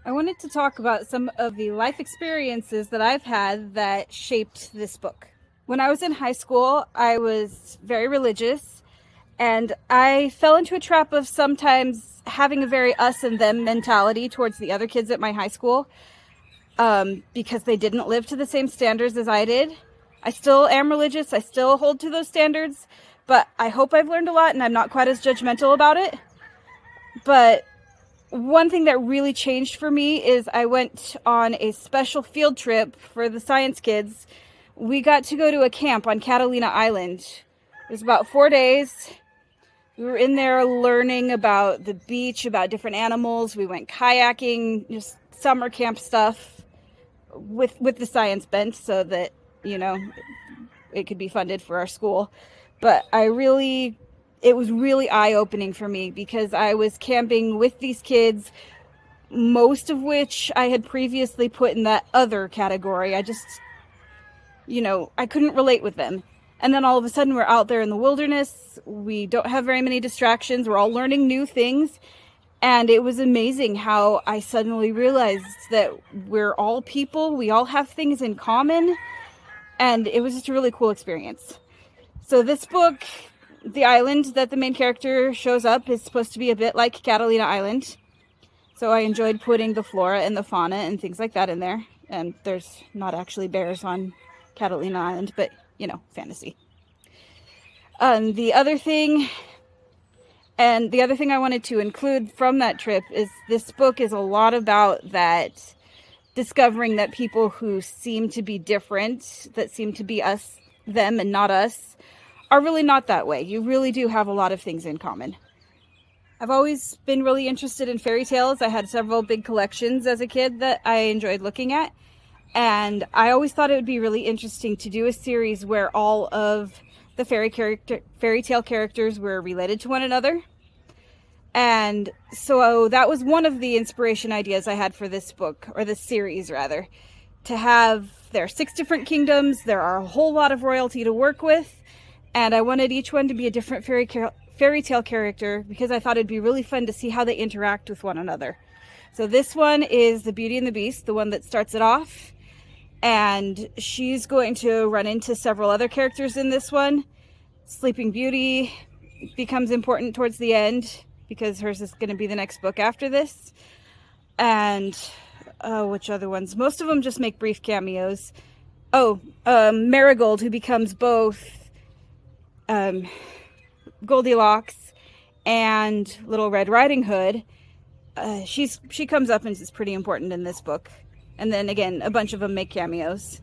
I wanted to talk about some of the life experiences that I've had that shaped this book. When I was in high school, I was very religious, and I fell into a trap of sometimes having a very us and them mentality towards the other kids at my high school, because they didn't live to the same standards as I did. I still am religious, I still hold to those standards, but I hope I've learned a lot and I'm not quite as judgmental about it. But one thing that really changed for me is I went on a special field trip for the science kids. We got to go to a camp on Catalina Island. It was about 4 days. We were in there learning about the beach, about different animals. We went kayaking, just summer camp stuff with the science bent so that, you know, it could be funded for our school. But it was really eye-opening for me because I was camping with these kids, most of which I had previously put in that other category. I just, I couldn't relate with them. And then all of a sudden we're out there in the wilderness. We don't have very many distractions. We're all learning new things. And it was amazing how I suddenly realized that we're all people. We all have things in common. And it was just a really cool experience. So this book, the island that the main character shows up is supposed to be a bit like Catalina Island. So I enjoyed putting the flora and the fauna and things like that in there. And there's not actually bears on Catalina Island, but, fantasy. The other thing I wanted to include from that trip is this book is a lot about that discovering that people who seem to be different, that seem to be us, them, and not us, are really not that way. You really do have a lot of things in common. I've always been really interested in fairy tales. I had several big collections as a kid that I enjoyed looking at. And I always thought it would be really interesting to do a series where all of the fairy tale characters were related to one another. And so that was one of the inspiration ideas I had for this book, or this series rather, there are 6 different kingdoms. There are a whole lot of royalty to work with. And I wanted each one to be a different fairy tale character because I thought it'd be really fun to see how they interact with one another. So this one is the Beauty and the Beast, the one that starts it off. And she's going to run into several other characters in this one. Sleeping Beauty becomes important towards the end because hers is going to be the next book after this. And which other ones? Most of them just make brief cameos. Marigold, who becomes both Goldilocks and Little Red Riding Hood. She comes up and is pretty important in this book. And then again, a bunch of them make cameos.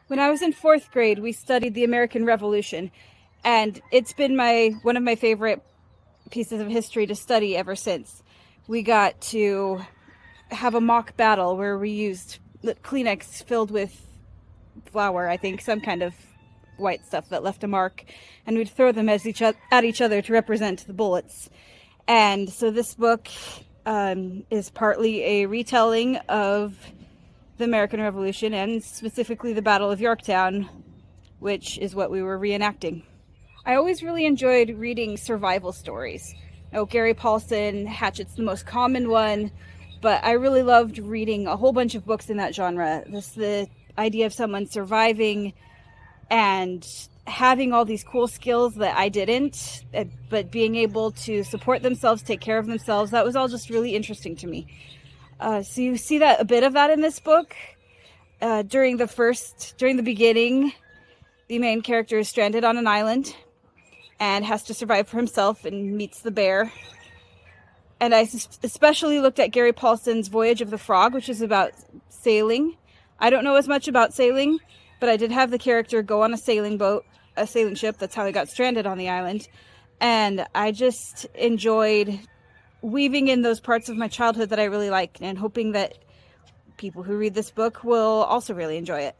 When I was in 4th grade, we studied the American Revolution, and it's been one of my favorite pieces of history to study ever since. We got to have a mock battle where we used Kleenex filled with flour, I think, some kind of white stuff that left a mark, and we'd throw them at each other to represent the bullets. And so this book is partly a retelling of the American Revolution and specifically the Battle of Yorktown, which is what we were reenacting. I always really enjoyed reading survival stories. Gary Paulson, Hatchet's the most common one, but I really loved reading a whole bunch of books in that genre. The idea of someone surviving and having all these cool skills that I didn't, but being able to support themselves, take care of themselves, that was all just really interesting to me. So you see a bit of that in this book. During the beginning, the main character is stranded on an island and has to survive for himself and meets the bear. And I especially looked at Gary Paulson's Voyage of the Frog, which is about sailing. I don't know as much about sailing, but I did have the character go on a sailing ship. That's how he got stranded on the island. And I just enjoyed weaving in those parts of my childhood that I really liked and hoping that people who read this book will also really enjoy it.